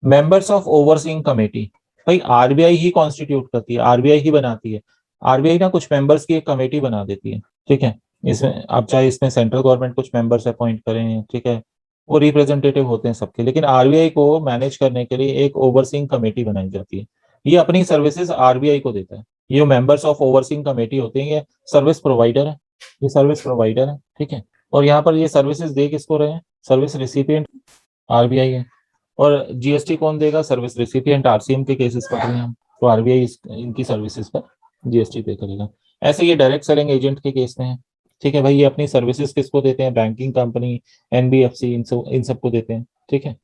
Members of overseeing committee, भाई RBI ही constitute करती है, आरबीआई ही बनाती है। आरबीआई ना कुछ मेंबर्स की एक कमेटी बना देती है, ठीक है। इसमें अब चाहे इसमें सेंट्रल गवर्नमेंट कुछ मेंबर्स अपॉइंट करें, ठीक है, वो रिप्रेजेंटेटिव होते हैं सबके, लेकिन आरबीआई को मैनेज करने के लिए एक ओवरसीइंग कमेटी बनाई जाती है। ये अपनी सर्विसेज आरबीआई को देता है। ये मेंबर्स ऑफ ओवरसीइंग कमेटी होते हैं, ये सर्विस प्रोवाइडर है, ये सर्विस प्रोवाइडर है, ठीक है। और यहाँ पर ये सर्विसेज दे किसको रहे हैं? सर्विस रिसिपिएंट आरबीआई है। और जीएसटी कौन देगा? Service recipient. आरसीएम के केसेस पढ़ रहे हैं हम, तो आरबीआई इनकी सर्विसेज पर जीएसटी पे करेगा। ऐसे ये डायरेक्ट सेलिंग एजेंट के केस में है, ठीक है भाई। ये अपनी सर्विसेज किसको देते हैं? बैंकिंग कंपनी, एनबीएफसी, इन सबको देते हैं, ठीक है।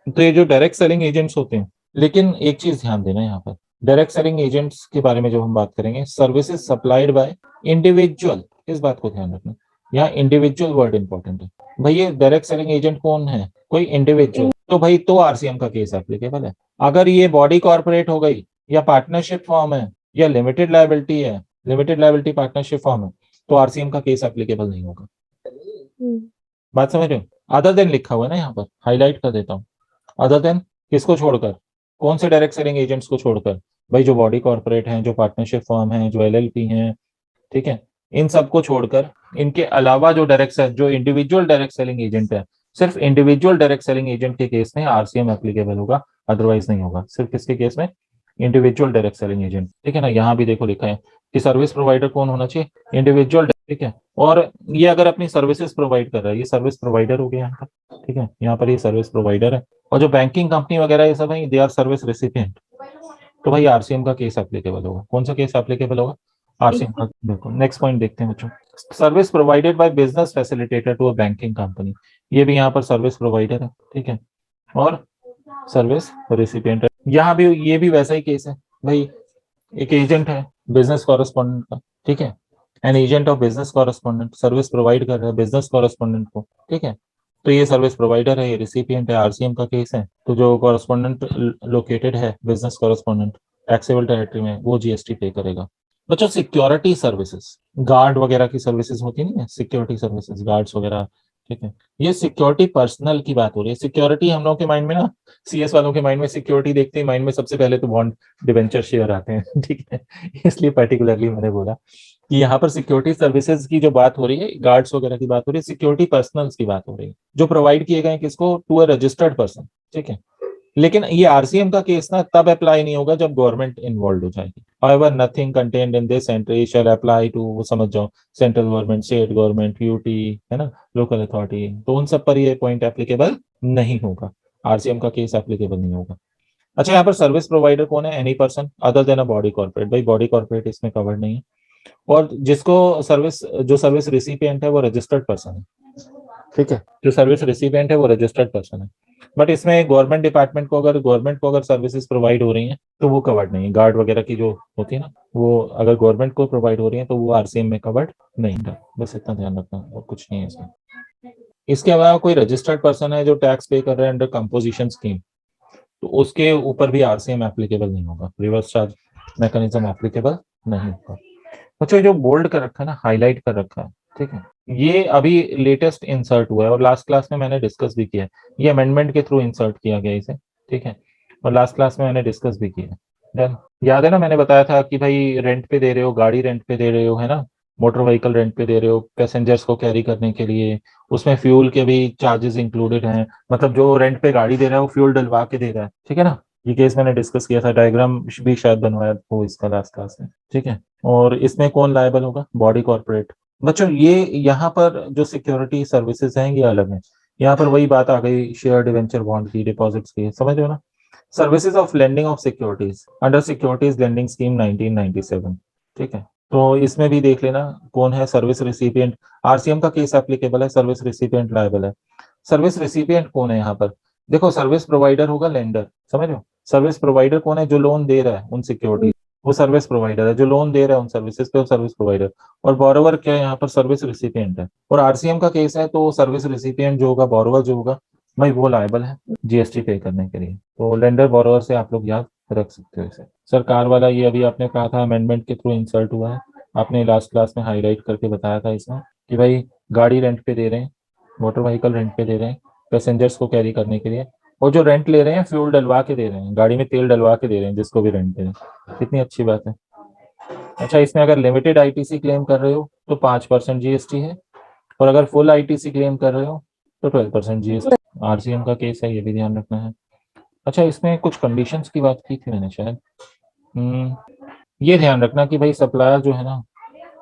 तो ये जो डायरेक्ट सेलिंग एजेंट्स होते हैं, लेकिन एक चीज ध्यान देना यहाँ पर, डायरेक्ट सेलिंग एजेंट्स के बारे में जब हम बात करेंगे, सर्विसेज सप्लाइड बाय इंडिविजुअल, इस बात को ध्यान रखना। यहाँ इंडिविजुअल वर्ड इंपॉर्टेंट है भाई। ये डायरेक्ट सेलिंग एजेंट कौन है? कोई इंडिविजुअल, तो भाई तो आरसीएम का केस एप्लीकेबल है। अगर ये बॉडी कॉर्पोरेट हो गई, या पार्टनरशिप फॉर्म है, या लिमिटेड लायबिलिटी है, लिमिटेड लायबिलिटी पार्टनरशिप फॉर्म है, तो आरसीएम का केस एप्लीकेबल नहीं होगा। बात समझ रहे हो? अदर देन लिखा हुआ है ना यहाँ पर, हाईलाइट कर देता हूँ। अदर देन किसको छोड़कर? कौन से डायरेक्ट सेलिंग एजेंट्स को छोड़कर? भाई जो बॉडी कॉर्पोरेट हैं, जो पार्टनरशिप फर्म है, जो एलएलपी हैं, ठीक है, इन सबको छोड़कर, इनके अलावा जो जो इंडिविजुअल डायरेक्ट सेलिंग एजेंट है, सिर्फ इंडिविजुअल डायरेक्ट सेलिंग एजेंट के केस में आरसीएम एप्लीकेबल होगा, अदरवाइज नहीं होगा। सिर्फ किसके केस में? इंडिविजुअल डायरेक्ट सेलिंग एजेंट, ठीक है ना। यहाँ भी देखो लिखा है कि सर्विस प्रोवाइडर कौन होना चाहिए? इंडिविजुअल, ठीक है। और ये अगर अपनी सर्विसेज प्रोवाइड कर रहा है, ये सर्विस प्रोवाइडर हो गया यहाँ पर, ठीक है। यहाँ पर ये सर्विस प्रोवाइडर है। और जो बैंकिंग कंपनी वगैरह ये सब है, दे आर सर्विस रेसिपिएंट। तो भाई आरसीएम का केस एप्लीकेबल होगा। कौन सा केस एप्लीकेबल होगा? आरसीएम का। देखो नेक्स्ट पॉइंट देखते हैं बच्चों। Service provided by business facilitator to a banking company, ये भी यहाँ पर सर्विस प्रोवाइडर है, ठीक है। और सर्विस रेसिपिएंट है, यहाँ भी ये भी वैसा ही केस है भाई। एक एजेंट है बिजनेस कॉरेस्पॉन्डेंट का, ठीक है। An agent of business correspondent service provide कर रहा है बिजनेस कॉरेस्पॉन्डेंट को, ठीक है। तो ये सर्विस प्रोवाइडर है, ये रिसिपिएंट है, आरसीएम का केस है। तो जो कॉरेस्पॉन्डेंट लोकेटेड है, बिजनेस कॉरेस्पॉन्डेंट टैक्सेबल टेरिटरी में, वो जीएसटी पे करेगा। बच्चों सिक्योरिटी सर्विसेज, गार्ड वगैरह की सर्विसेज होती नहीं है, सिक्योरिटी सर्विसेज, गार्ड्स वगैरह, ठीक है। ये सिक्योरिटी पर्सनल की बात हो रही है। सिक्योरिटी हम लोग के माइंड में ना, सीएस वालों के माइंड में सिक्योरिटी देखते ही माइंड में सबसे पहले तो बॉन्ड, डिवेंचर, शेयर आते हैं, ठीक है। इसलिए पर्टिकुलरली मैंने बोला कि यहाँ पर सिक्योरिटी सर्विसेज की जो बात हो रही है, गार्ड्स वगैरह की बात हो रही है, सिक्योरिटी पर्सनल्स की बात हो रही है, जो प्रोवाइड किए गए किसको? टू अ रजिस्टर्ड पर्सन, ठीक है। लेकिन ये आरसीएम का केस ना तब अप्लाई नहीं होगा जब गवर्नमेंट इन्वॉल्व हो जाएगी। However, nothing contained in this entry shall apply to, वो समझ जाओ, central government, state government, UT, है ना, लोकल अथॉरिटी, तो उन सब पर ये पॉइंट एप्लीकेबल नहीं होगा। आरसीएम का केस एप्लीकेबल नहीं होगा। अच्छा, यहाँ पर सर्विस प्रोवाइडर कौन है? Any person other than a body corporate. भाई बॉडी कॉर्पोरेट इसमें कवर्ड नहीं है। और जिसको जो सर्विस रिसिपिएंट है वो रजिस्टर्ड पर्सन है, ठीक है। जो सर्विस रिसिपिएंट है वो रजिस्टर्ड पर्सन है। बट इसमें गवर्नमेंट को अगर सर्विसेज प्रोवाइड हो रही हैं तो वो कवर्ड नहीं है। गार्ड वगैरह की जो होती है ना, वो अगर गवर्नमेंट को प्रोवाइड हो रही है तो वो आरसीएम में कवर्ड नहीं है। बस इतना ध्यान रखना, और कुछ नहीं है इसमें। इसके अलावा कोई रजिस्टर्ड पर्सन है जो टैक्स पे कर रहा है अंडर कंपोजिशन स्कीम, तो उसके ऊपर भी आरसीएम एप्लीकेबल नहीं होगा, रिवर्स चार्ज मैकेनिज्म एप्लीकेबल नहीं होगा। बच्चों जो बोल्ड कर रखा है ना, हाईलाइट कर रखा है, ठीक है, ये अभी लेटेस्ट इंसर्ट हुआ है और लास्ट क्लास में मैंने डिस्कस भी किया है। ये अमेंडमेंट के थ्रू इंसर्ट किया गया इसे, ठीक है। और लास्ट क्लास में मैंने डिस्कस भी किया है। Then, याद है ना, मैंने बताया था कि भाई रेंट पे दे रहे हो, गाड़ी रेंट पे दे रहे हो, है ना, मोटर व्हीकल रेंट पे दे रहे हो पैसेंजर्स को कैरी करने के लिए, उसमें फ्यूल के भी चार्जेस इंक्लूडेड हैं। मतलब जो रेंट पे गाड़ी दे रहा है वो फ्यूल डलवा के दे रहा है, ठीक है ना। ये केस मैंने डिस्कस किया था, डायग्राम भी शायद बनवाया हो इसका लास्ट क्लास में, ठीक है। और इसमें कौन लायबल होगा? Body corporate. बच्चों ये यहाँ पर जो सिक्योरिटी सर्विसेज हैं ये अलग है। यहाँ पर वही बात आ गई शेयर डिवेंचर बॉन्ड की, डिपॉजिट्स की, समझ रहे हो ना। Services of lending of securities under securities lending scheme 1997, ठीक है। तो इसमें भी देख लेना कौन है सर्विस रिसिपिएंट। आरसीएम का केस एप्लीकेबल है, सर्विस रिसिपिएंट लायबल है। सर्विस रिसिपिएंट कौन है यहाँ पर? देखो सर्विस प्रोवाइडर होगा लेंडर, समझ रहे हो। सर्विस प्रोवाइडर कौन है? जो लोन दे रहा है उन सिक्योरिटी, वो सर्विस प्रोवाइडर है। जो लोन दे रहा है उन सर्विसेज पे, वो सर्विस प्रोवाइडर। और बोरोवर क्या है यहाँ पर? सर्विस रिसिपिएंट है। और आरसीएम का केस है तो सर्विस रिसिपिएंट जो होगा, बोरोवर जो होगा, भाई वो लायबल है जीएसटी पे करने के लिए। तो लेंडर बोरोवर से आप लोग याद रख सकते हो इसे। सरकार वाला ये अभी आपने कहा था अमेंडमेंट के थ्रू इंसर्ट हुआ है। आपने लास्ट क्लास में हाईलाइट करके बताया था इसमें कि भाई गाड़ी रेंट पे दे रहे हैं, मोटर व्हीकल रेंट पे दे रहे हैं पैसेंजर्स को कैरी करने के लिए, और जो रेंट ले रहे हैं फ्यूल डलवा के दे रहे हैं, गाड़ी में तेल डलवा के दे रहे हैं जिसको भी रेंट दे रहे हैं, कितनी अच्छी बात है। अच्छा, इसमें अगर लिमिटेड आईटीसी क्लेम कर रहे हो तो 5% जीएसटी है, और अगर फुल आईटीसी क्लेम कर रहे हो तो 12% जीएसटी। आरसीएम का केस है, ये भी ध्यान रखना है। अच्छा, इसमें कुछ कंडीशंस की बात की थी मैंने शायद। ये ध्यान रखना कि भाई सप्लायर जो है ना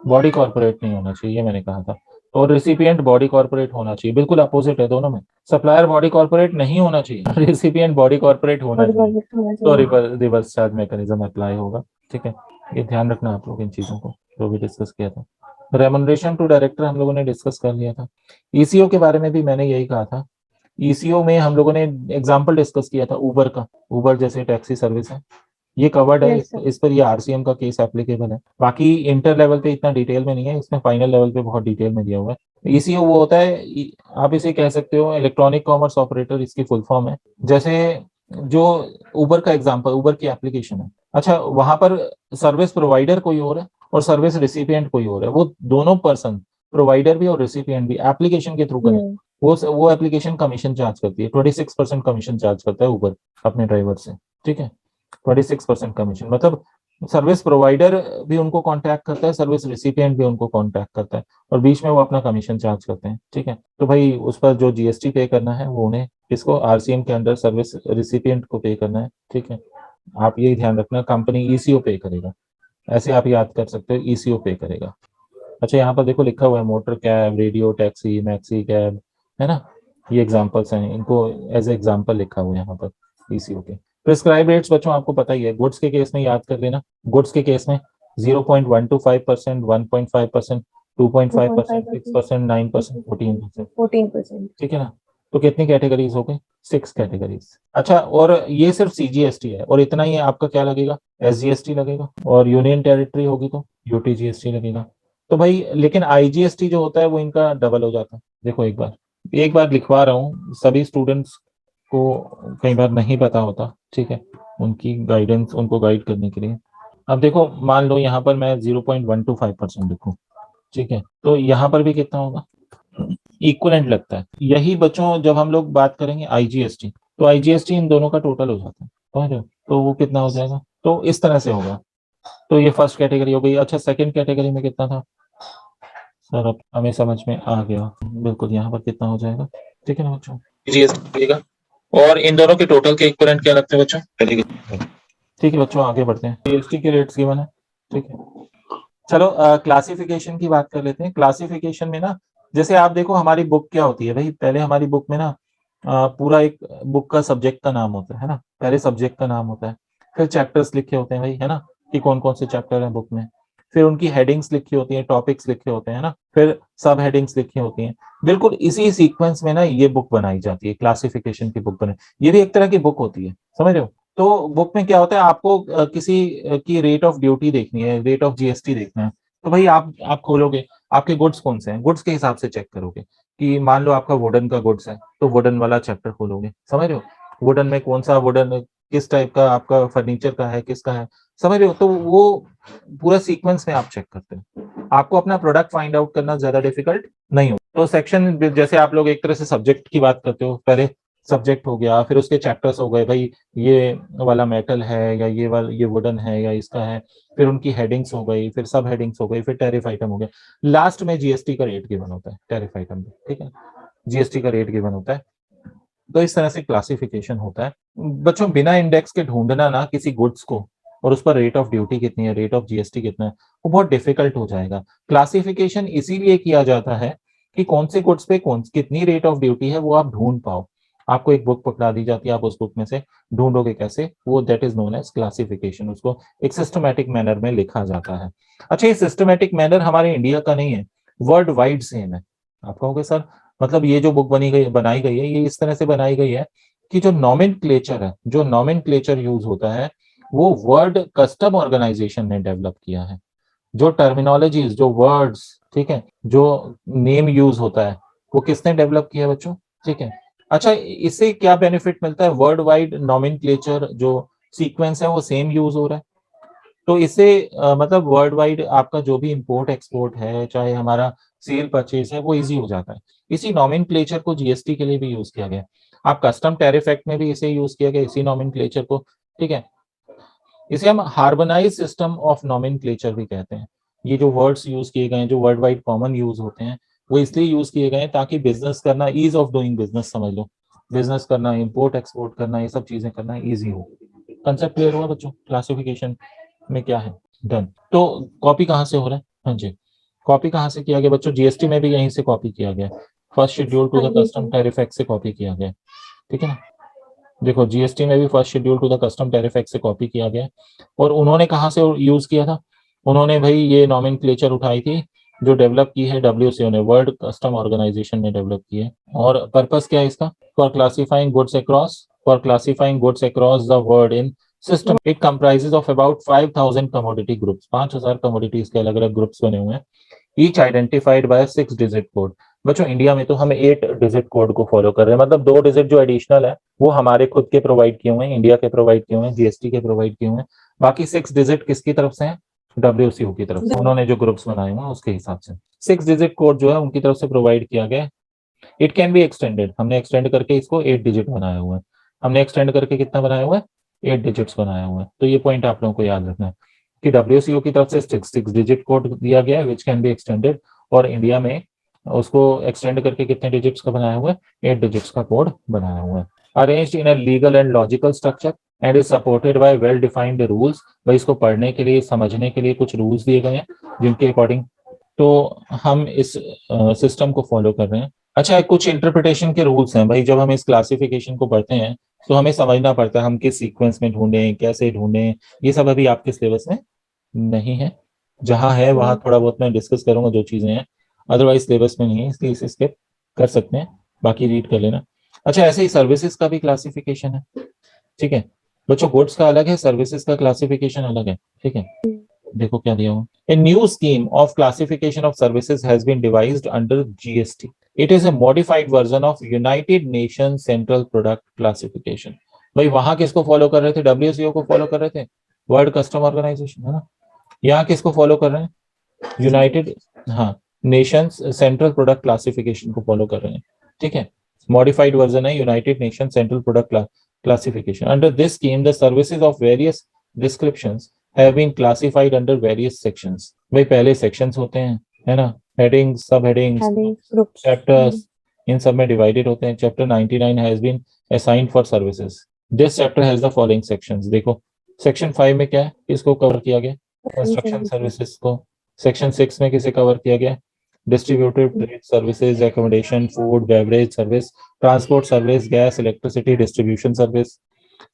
बॉडी कॉर्पोरेट नहीं होना चाहिए, ये मैंने कहा था, और रिसिपिएंट बॉडी कॉर्पोरेट होना चाहिए। बिल्कुल अपोजिट है दोनों में, सप्लायर बॉडी कॉर्पोरेट नहीं होना चाहिए, रिसिपिएंट बॉडी कॉर्पोरेट होना चाहिए, तो रिवर्स चार्ज मैकेनिज्म अप्लाई होगा। ठीक है, ये ध्यान रखना आप लोग इन चीजों को, जो भी डिस्कस किया था। रेमुनरेशन टू डायरेक्टर हम लोगों ने डिस्कस कर लिया था। ईसीओ के बारे में भी मैंने यही कहा था। ईसीओ में हम लोगों ने एग्जाम्पल डिस्कस किया था ऊबर का, ऊबर जैसे टैक्सी सर्विस है, ये कवर्ड है। इस पर ये आरसीएम का केस एप्लीकेबल है। बाकी इंटर लेवल पे इतना डिटेल में नहीं है, इसमें फाइनल लेवल पे बहुत डिटेल में दिया हुआ है। ईसीओ वो होता है, आप इसे कह सकते हो इलेक्ट्रॉनिक कॉमर्स ऑपरेटर, इसकी फुल फॉर्म है। जैसे जो उबर का एग्जांपल, उबर की एप्लीकेशन है, अच्छा वहां पर सर्विस प्रोवाइडर कोई और है और सर्विस रिसिपिएंट कोई और है, वो दोनों पर्सन, प्रोवाइडर भी और रिसिपिएंट भी, एप्लीकेशन के थ्रू करें, वो एप्लीकेशन कमीशन चार्ज करती है। 26% कमीशन चार्ज करता है उबर अपने ड्राइवर से। ठीक है, 26% कमीशन, मतलब सर्विस प्रोवाइडर भी उनको कांटेक्ट करता है, सर्विस रिसिपिएंट भी उनको कांटेक्ट करता है, और बीच में वो अपना कमीशन चार्ज करते हैं। ठीक है, तो भाई उस पर जो जीएसटी पे करना है वो उन्हें, इसको आरसीएम के अंडर सर्विस रिसिपिएंट को पे करना है। ठीक है, आप ये ध्यान रखना, कंपनी ईसीओ पे करेगा, ऐसे आप याद कर सकते हो, ईसीओ पे करेगा। अच्छा, यहाँ पर देखो लिखा हुआ है motor cab, radio taxi, maxi cab, है ना, ये एग्जांपल्स हैं, इनको एज एग्जांपल लिखा हुआ है यहाँ पर ईसीओ के। प्रिस्क्राइब रेट्स बच्चों आपको पता ही है, गुड्स के केस में याद कर लेना, गुड्स के केस में 0.125%, 1.5%, 2.5%, 6%, 9%, 14%। ठीक है ना, तो कितनी कैटेगरीज हो गई? 6 कैटेगरीज। अच्छा, और ये सिर्फ सीजीएसटी है, और इतना ही आपका क्या लगेगा? एसजीएसटी लगेगा, और यूनियन टेरिटरी होगी तो यूटीजीएसटी लगेगा। तो भाई लेकिन आईजीएसटी जो होता है वो इनका डबल हो जाता है। देखो एक बार लिखवा रहा हूँ, सभी स्टूडेंट्स को कई बार नहीं पता होता। ठीक है, उनकी गाइडेंस, उनको गाइड करने के लिए। अब देखो, मान लो यहाँ पर मैं 0.125% लिखूं, ठीक है, तो यहाँ पर भी कितना होगा? इक्वलेंट लगता है। यही बच्चों जब हम लोग बात करेंगे आईजीएसटी, तो आईजीएसटी इन दोनों का टोटल हो जाता है, समझ रहे हो? तो वो कितना हो जाएगा? तो इस तरह से होगा। तो ये फर्स्ट कैटेगरी हो गई। अच्छा, सेकंड कैटेगरी में कितना था सर? अब हमें समझ में आ गया, बिल्कुल यहाँ पर कितना हो जाएगा। ठीक है ना बच्चों, जीएसटी, और इन दोनों के टोटल के इक्विवेलेंट क्या लगते हैं बच्चों? ठीक है बच्चों, आगे बढ़ते हैं। जीएसटी के रेट्स गिवन है। ठीक है, चलो क्लासिफिकेशन की बात कर लेते हैं। क्लासिफिकेशन में ना, जैसे आप देखो हमारी बुक क्या होती है भाई, पहले हमारी बुक में ना पूरा एक बुक का सब्जेक्ट का नाम होता है ना, पहले सब्जेक्ट का नाम होता है, फिर चैप्टर्स लिखे होते हैं भाई, है ना, कि कौन कौन से चैप्टर हैं बुक में, फिर उनकी हेडिंग्स लिखी होती हैं, टॉपिक्स लिखे होते हैं ना, फिर सब हेडिंग्स लिखी होती हैं। बिल्कुल इसी सीक्वेंस में ना ये बुक बनाई जाती है, क्लासिफिकेशन की बुक बने, ये भी एक तरह की बुक होती है, समझ रहे हो? तो बुक में क्या होता है, आपको किसी की रेट ऑफ ड्यूटी देखनी है, रेट ऑफ जीएसटी देखना है, तो भाई आप खोलोगे, आपके गुड्स कौन से हैं, गुड्स के हिसाब से चेक करोगे। कि मान लो आपका वुडन का गुड्स है, तो वुडन वाला चैप्टर खोलोगे, समझ रहे हो? वुडन में कौन सा वुडन, किस टाइप का आपका फर्नीचर का है, किसका है, समझ रहे हो? तो वो पूरा सीक्वेंस में आप चेक करते हो, आपको अपना प्रोडक्ट फाइंड आउट करना ज्यादा डिफिकल्ट नहीं हो। तो सेक्शन, जैसे आप लोग एक तरह से सब्जेक्ट की बात करते हो, पहले सब्जेक्ट हो गया, फिर उसके चैप्टर्स हो गए, भाई ये वाला मेटल है, या ये वुडन है, या इसका है, फिर उनकी हेडिंग्स हो गई, फिर सब हेडिंग्स हो गई, फिर टैरिफ आइटम हो गया, लास्ट में जीएसटी का रेट गिवन होता है टैरिफ आइटम पे। ठीक है, जीएसटी का रेट गिवन होता है। तो इस तरह से क्लासिफिकेशन होता है बच्चों। बिना इंडेक्स के ढूंढना ना किसी गुड्स को, और उस पर रेट ऑफ ड्यूटी कितनी है, रेट ऑफ जीएसटी कितना है, वो बहुत डिफिकल्ट हो जाएगा। क्लासिफिकेशन इसीलिए किया जाता है कि कौन से गुड्स पे कौन कितनी रेट ऑफ ड्यूटी है वो आप ढूंढ पाओ। आपको एक बुक पकड़ा दी जाती है, आप उस बुक में से ढूंढोगे कैसे, वो that is known as classification, उसको एक सिस्टमैटिक मैनर में लिखा जाता है। अच्छा, ये सिस्टमैटिक मैनर हमारे इंडिया का नहीं है, वर्ल्ड वाइड सेम है। आप कहोगे सर, मतलब ये जो बुक बनाई गई है, ये इस तरह से बनाई गई है कि जो नॉमेनक्लेचर है, जो नॉमेनक्लेचर यूज होता है, वो वर्ल्ड कस्टम ऑर्गेनाइजेशन ने डेवलप किया है। जो टर्मिनोलॉजीज, जो वर्ड्स, ठीक है, जो नेम यूज होता है, वो किसने डेवलप किया है बच्चों? ठीक है। अच्छा, इससे क्या बेनिफिट मिलता है? वर्ल्ड वाइड नॉमेनक्लेचर जो सीक्वेंस है वो सेम यूज हो रहा है, तो इससे मतलब वर्ल्ड वाइड आपका जो भी इंपोर्ट एक्सपोर्ट है, चाहे हमारा सेल परचेज है वो इजी हो जाता है। इसी नॉमेनक्लेचर को जीएसटी के लिए भी यूज किया गया। आप कस्टम टैरिफ एक्ट में भी इसे यूज किया गया, इसी नॉमेनक्लेचर को। ठीक है, इसे हम हार्मोनाइज सिस्टम ऑफ नॉमेनक्लेचर भी कहते हैं। ये जो वर्ड्स यूज किए गए हैं, जो वर्ल्ड वाइड कॉमन यूज होते हैं, वो इसलिए यूज किए गए हैं ताकि बिजनेस करना, ईज ऑफ डूइंग बिजनेस समझ लो, बिजनेस करना, इंपोर्ट एक्सपोर्ट करना, ये सब चीजें करना इजी हो। कंसेप्ट क्लियर हुआ बच्चों, क्लासिफिकेशन में क्या है? डन। तो कॉपी कहाँ से हो रहा है? हाँ जी, कॉपी कहाँ से किया गया बच्चों? जीएसटी में भी यहीं से कॉपी किया गया, first schedule to the custom tariff act से कॉपी किया गया। ठीक है ना, देखो जीएसटी में भी first schedule to the custom tariff act से कॉपी किया गया। और उन्होंने कहाँ से यूज किया था? उन्होंने भाई ये नॉमेनक्लेचर उठाई थी जो डेवलप की है डब्ल्यूसीओ ने, वर्ल्ड कस्टम ऑर्गेनाइजेशन ने डेवलप की है। और पर्पस क्या है इसका? For classifying goods across the world in system. It comprises of about 5000 commodity groups, 5000 commodities के अलग अलग ग्रुप्स बने हुए हैं, each identified by 6 digit code. बच्चों इंडिया में तो हम 8 डिजिट कोड को फॉलो कर रहे हैं, मतलब 2 डिजिट जो एडिशनल है वो हमारे खुद के प्रोवाइड किए हुए हैं, इंडिया के प्रोवाइड किए हुए हैं, जीएसटी के प्रोवाइड किए हुए हैं। बाकी 6 डिजिट किसकी तरफ से हैं? डब्ल्यूसीओ की तरफ से, उन्होंने जो ग्रुप्स बनाए हुए हैं उसके हिसाब से 6 डिजिट कोड जो है उनकी तरफ से प्रोवाइड किया गया है। इट कैन बी एक्सटेंडेड, हमने एक्सटेंड करके इसको 8 डिजिट बनाया हुआ है। हमने एक्सटेंड करके कितना बनाया हुआ है? 8 डिजिट्स बनाया हुआ है। तो ये पॉइंट आप लोगों को याद रखना है कि डब्ल्यूसीओ की तरफ से 6 डिजिट कोड दिया गया है विच कैन बी एक्सटेंडेड, और इंडिया में उसको एक्सटेंड करके कितने डिजिट्स का बनाया हुआ है? 8 डिजिट्स का कोड बनाया हुआ है। Arranged in a legal and logical structure and is supported by well defined rules. भाई इसको पढ़ने के लिए, समझने के लिए कुछ रूल्स दिए गए हैं जिनके अकॉर्डिंग तो हम इस सिस्टम को फॉलो कर रहे हैं। अच्छा, कुछ इंटरप्रिटेशन के रूल्स हैं भाई, जब हम इस क्लासिफिकेशन को पढ़ते हैं तो हमें समझना पड़ता है हम किस सीक्वेंस में ढूंढें, कैसे ढूंढें। ये सब अभी आपके सिलेबस में नहीं है, जहां है वहां थोड़ा बहुत मैं डिस्कस करूंगा जो चीजें हैं, अदरवाइज सिलेबस में नहीं है, इसलिए इसे स्किप कर सकते हैं, बाकी रीड कर लेना। अच्छा, ऐसे ही सर्विसेज का भी क्लासिफिकेशन है। ठीक है बच्चों, गुड्स का अलग है, सर्विसेज का क्लासिफिकेशन अलग है। ठीक है, देखो क्या दिया हुआ, a new scheme of classification of services has been devised under GST. It is a modified version of united nation central product classification. भाई वहां किसको फॉलो कर रहे थे? डब्ल्यूसीओ को फॉलो कर रहे थे, वर्ल्ड कस्टम ऑर्गेनाइजेशन, है ना। यहाँ किसको फॉलो कर रहे हैं? यूनाइटेड, हाँ, नेशंस सेंट्रल प्रोडक्ट क्लासिफिकेशन को फॉलो कर रहे हैं। ठीक है, मॉडिफाइड वर्जन है united nation central product classification. Under this scheme the services of various descriptions have been classified under various sections. भाई पहले सेक्शंस होते हैं, है ना, हेडिंग्स, सब हेडिंग्स, चैप्टर्स, इन सब में डिवाइडेड होते हैं। Chapter 99 has been assigned for services. This chapter has the following sections. देखो सेक्शन 5 में क्या है, इसको कवर किया गया? कंस्ट्रक्शन सर्विसेज को। सेक्शन 6 में किसे कवर किया गया? Distributed trade services, accommodation, food beverage service, transport service, gas electricity distribution service.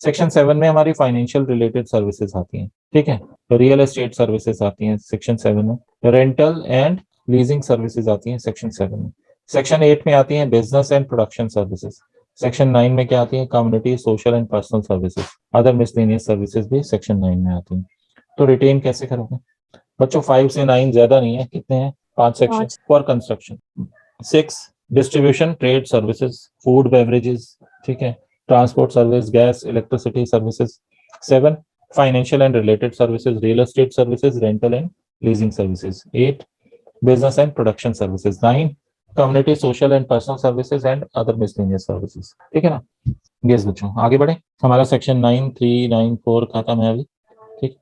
Section 7 में हमारी फाइनेंशियल रिलेटेड सर्विसेज आती हैं। ठीक है, तो रियल एस्टेट सर्विसेज आती हैं सेक्शन 7 में, रेंटल एंड लीजिंग सर्विसेज आती हैं सेक्शन 7 में। सेक्शन 8 में आती हैं business and production services. Section 9 में क्या आती है? Community social and personal services. Other miscellaneous services भी सेक्शन 9 में आती हैं। तो रिटेन कैसे करोगे बच्चों? 5 से 9 ज्यादा नहीं है, कितने हैं? 5 section for construction. 6 distribution trade services, food beverages, ठीक है, transport service, gas electricity services. 7 financial and related services, real estate services, rental and leasing services. 8 business and production services. 9 community social and personal services and other miscellaneous services. ठीक है ना। Yes बच्चों, आगे बढ़े। हमारा section 9394 खत्म है अभी। ठीक,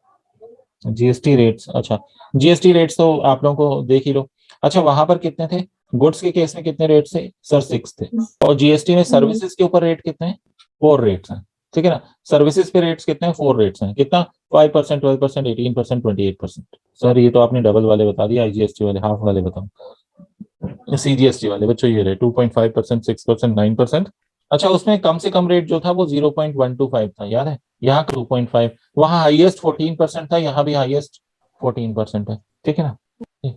जीएसटी रेट्स। अच्छा, जीएसटी रेट्स तो आप लोगों को देख ही लो। अच्छा, वहां पर कितने थे? गुड्स के केस में कितने रेट थे सर? 6 थे। और जीएसटी में सर्विसेज के ऊपर रेट कितने हैं? 4 रेट्स हैं। ठीक है ना, सर्विसेज पे रेट्स कितने हैं? 4 रेट्स हैं। कितना? 5%, 12%, 18%, 28%। सर ये तो आपने डबल वाले बता दिया, आईजीएसटी वाले, हाफ वाले बताओ। सीजीएसटी वाले बच्चों ये रहे 2.5%, 6%, 9%। अच्छा, उसमें कम से कम रेट जो था वो 0.125 था, याद है? यहाँ 2.5, वहाँ हाईएस्ट 14% था, यहाँ भी हाईएस्ट 14% है। ठीक है ना,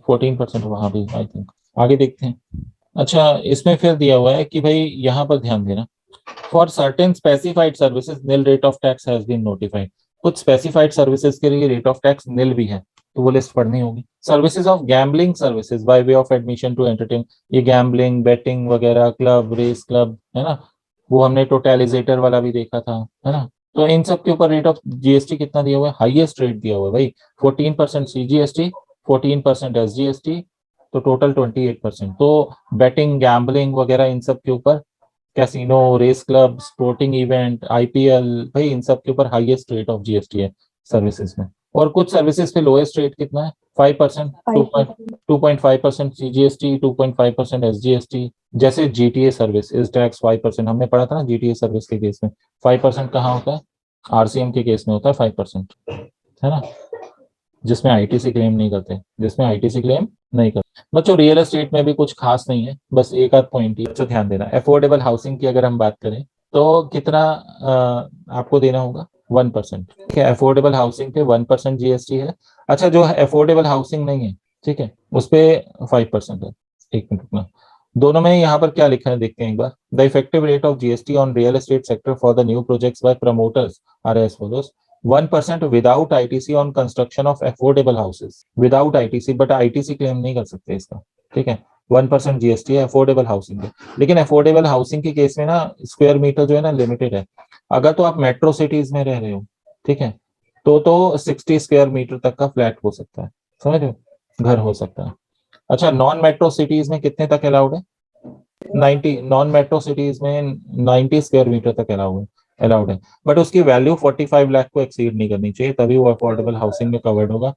14% वहाँ भी आई थिंक। आगे देखते हैं। अच्छा, इसमें फिर दिया हुआ है कि भाई यहाँ पर ध्यान देना, for certain specified services nil rate of tax has been notified. कुछ स्पेसिफाइड सर्विसेज के लिए रेट ऑफ टैक्स निल भी है, तो वो लिस्ट पढ़नी होगी। Services of gambling services by way of admission to entertain, ये गैम्बलिंग, बेटिंग वगैरह, क्लब, रेस क्लब, है ना, वो हमने टोटलिजेटर वाला भी देखा था, है ना। तो इन सब के ऊपर रेट ऑफ जीएसटी कितना दिया हुआ है? हाईएस्ट रेट दिया हुआ है भाई, 14% सीजीएसटी, 14% एसजीएसटी, तो टोटल 28%। तो बेटिंग, गैम्बलिंग वगैरह इन सब के ऊपर, casino, race club, sporting event, IPL, भाई इन सब के ऊपर हाईएस्ट रेट ऑफ जीएसटी है सर्विसेज में। और कुछ सर्विसेज पे लोएस्ट रेट कितना है? 5%, 2.5% सीजीएसटी, 2.5% एसजीएसटी। जैसे जीटीए सर्विस इज टैक्स 5%, हमने पढ़ा था ना जीटीए सर्विस के केस में। 5% कहाँ होता है? आरसीएम के केस में होता है 5%, है ना, जिसमें आईटीसी क्लेम नहीं करते, जिसमें आईटीसी क्लेम नहीं करते। बच्चों रियल एस्टेट में भी कुछ खास नहीं है, बस एक आध पॉइंट ही बच्चों ध्यान देना। अफोर्डेबल हाउसिंग की अगर हम बात करें तो कितना आपको देना होगा? 1%। ठीक है, अफोर्डेबल हाउसिंग पे 1% जीएसटी है। अच्छा, जो अफोर्डेबल हाउसिंग नहीं है, ठीक है, उस पे 5% है। एक मिनट रुकना, दोनों में यहाँ पर क्या लिखा है देखते हैं एक बार। The effective rate of GST on real estate sector for the new projects by promoters are as follows: 1% without ITC on construction of affordable houses, without ITC, but ITC claim नहीं कर सकते इसका। ठीक है, 1% जीएसटी है affordable housing पे। लेकिन affordable housing के केस में ना स्क्वायर मीटर जो है ना लिमिटेड है। अगर तो आप मेट्रो सिटीज में रह रहे हो, ठीक है, तो 60 स्क्वायर मीटर तक का फ्लैट हो सकता है, समझ रहे हो, घर हो सकता है। अच्छा, नॉन मेट्रो सिटीज में कितने तक अलाउड है? 90, नॉन मेट्रो सिटीज में 90 स्क्वायर मीटर तक अलाउड है। बट उसकी वैल्यू 45 लाख को एक्सीड नहीं करनी चाहिए, तभी वो अफोर्डेबल हाउसिंग में कवर्ड होगा।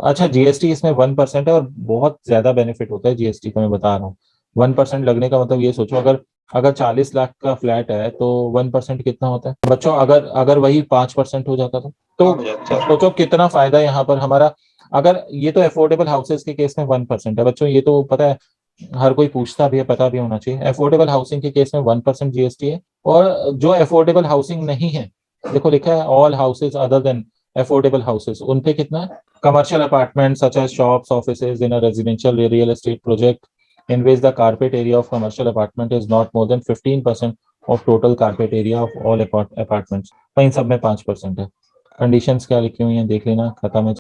अच्छा, जीएसटी इसमें 1% है, और बहुत ज्यादा बेनिफिट होता है जीएसटी का, मैं बता रहा हूँ। 1% लगने का मतलब ये सोचो, अगर अगर 40 लाख का फ्लैट है तो 1% कितना होता है बच्चों? अगर अगर वही 5% हो जाता तो सोचो कितना फायदा यहाँ पर हमारा। अगर ये तो अफोर्डेबल हाउसेस के केस में 1% है बच्चों, ये तो पता है, हर कोई पूछता भी है, पता भी होना चाहिए। अफोर्डेबल हाउसिंग के केस में 1% जीएसटी है। और जो अफोर्डेबल हाउसिंग नहीं है, देखो लिखा है all houses other than affordable houses, उन पे कितना है? Commercial apartments such as shops, offices in a residential real estate project in which the carpet area of commercial apartment is not more than 15% of total carpet area of all apartments। तो इन सब में 5% है। Conditions क्या लिखी हुई हैं देख लेना, खत्म है।